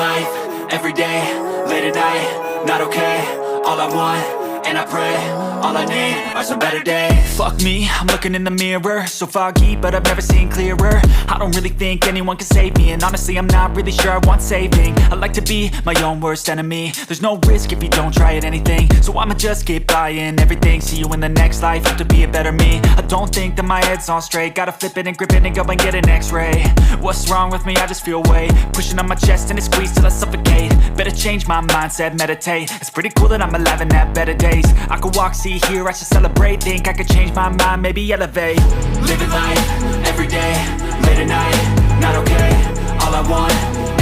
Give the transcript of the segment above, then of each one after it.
life, every day, late at night, not okay. All I want, and I pray, all I need are some better days. Fuck me, I'm looking in the mirror, so foggy, but I've never seen clearer. I don't really think anyone can save me, and honestly I'm not really sure I want saving. I like to be my own worst enemy. There's no risk if you don't try at anything, so I'ma just keep buying everything. See you in the next life, have to be a better me. I don't think that my head's on straight, gotta flip it and grip it and go and get an x-ray. What's wrong with me? I just feel weight pushing on my chest and it squeezes till I suffocate. Better change my mindset, meditate. It's pretty cool that I'm alive and have better days. I could walk, see, hear, I should celebrate. Think I could change my mind, maybe elevate. Living life, every day, late at night, not okay. All I want,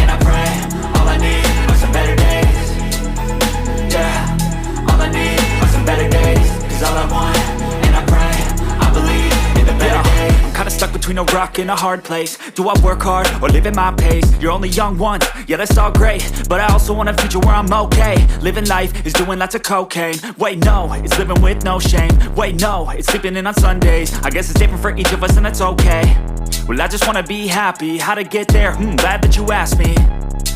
and I pray, all I need are some better days. Yeah, all I need are some better days. Cause all I want, and I pray, I believe in the better days. I'm kinda stuck between a rock and a hard place. Do I work hard or live at my pace? You're only young once, yeah that's all great, but I also want a future where I'm okay. Living life is doing lots of cocaine. Wait no, it's living with no shame. Wait no, it's sleeping in on Sundays. I guess it's different for each of us and that's okay. Well I just wanna be happy, how to get there? Glad that you asked me.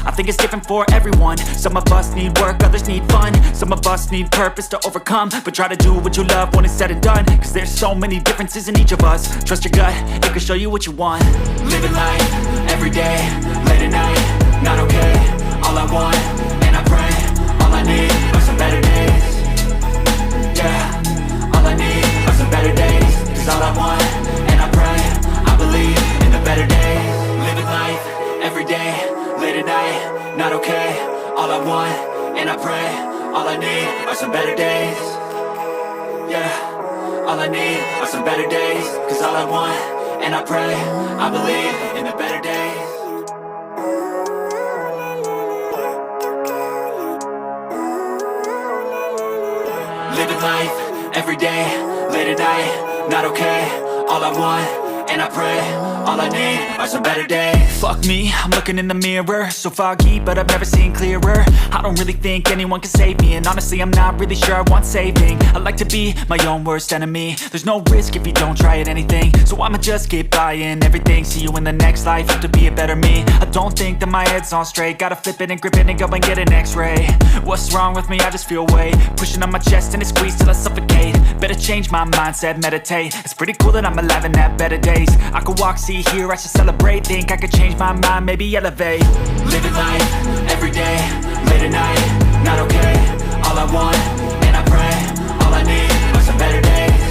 I think it's different for everyone. Some of us need work, others need fun. Some of us need purpose to overcome. But try to do what you love when it's said and done. Cause there's so many differences in each of us. Trust your gut, it can show you what you want. Living life, every day, late at night, not okay. All I want, and I pray, all I need are some better days. Yeah, all I need are some better days. Cause all I want, and I pray, I believe in the better days. Living life, every day, late at night, not okay. All I want, and I pray, all I need are some better days. Yeah, all I need are some better days. Cause all I want, and I pray, I believe in the better days. Living life, every day, late at night, not okay. All I want, and I pray, all I need are some better days. Fuck me, I'm looking in the mirror, so foggy, but I've never seen clearer. I don't really think anyone can save me, and honestly I'm not really sure I want saving. I like to be my own worst enemy. There's no risk if you don't try at anything, so I'ma just keep buying everything. See you in the next life, have to be a better me. I don't think that my head's on straight, gotta flip it and grip it and go and get an x-ray. What's wrong with me? I just feel weight pushing on my chest and it squeezes till I suffocate. Better change my mindset, meditate. It's pretty cool that I'm alive and have better days. I could walk, see, hear, I should celebrate. Think I could change my mind, maybe elevate. Living life, every day, late at night, not okay. All I want, and I pray, all I need are some better days.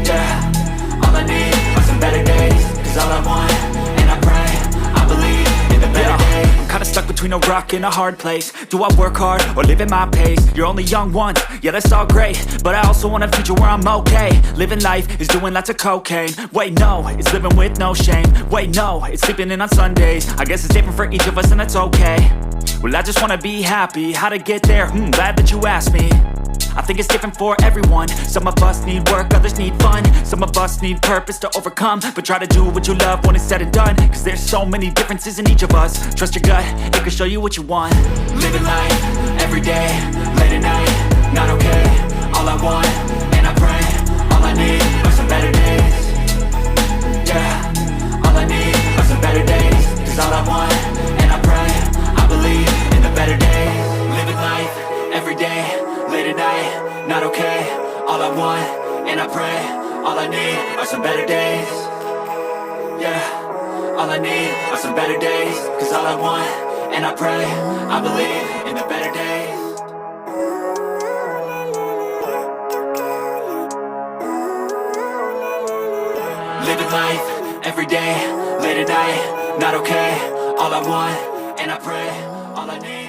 Yeah, all I need are some better days. Cause all I want, and I pray, I believe in the better days. I'm kinda stuck between a rock and a hard place. Do I work hard or live at my pace? You're only young once, yeah that's all great, but I also want a future where I'm okay. Living life is doing lots of cocaine. Wait no, it's living with no shame. Wait no, it's sleeping in on Sundays. I guess it's different for each of us and that's okay. Well I just wanna be happy, how to get there? Glad that you asked me. I think it's different for everyone. Some of us need work, others need fun. Some of us need purpose to overcome. But try to do what you love when it's said and done. Cause there's so many differences in each of us. Trust your gut, it can show you what you want. Living life, every day, late at night, not okay. All I want, and I pray, all I need are some better days. Yeah, all I need are some better days. Cause all I want, and I pray, I believe in the better days. Living life, every day, late at night, not okay. All I want, and I pray, all I need are some better days. Yeah, all I need are some better days. Cause all I want, and I pray, I believe in the better days. Living life, every day, late at night, not okay. All I want, and I pray, all I need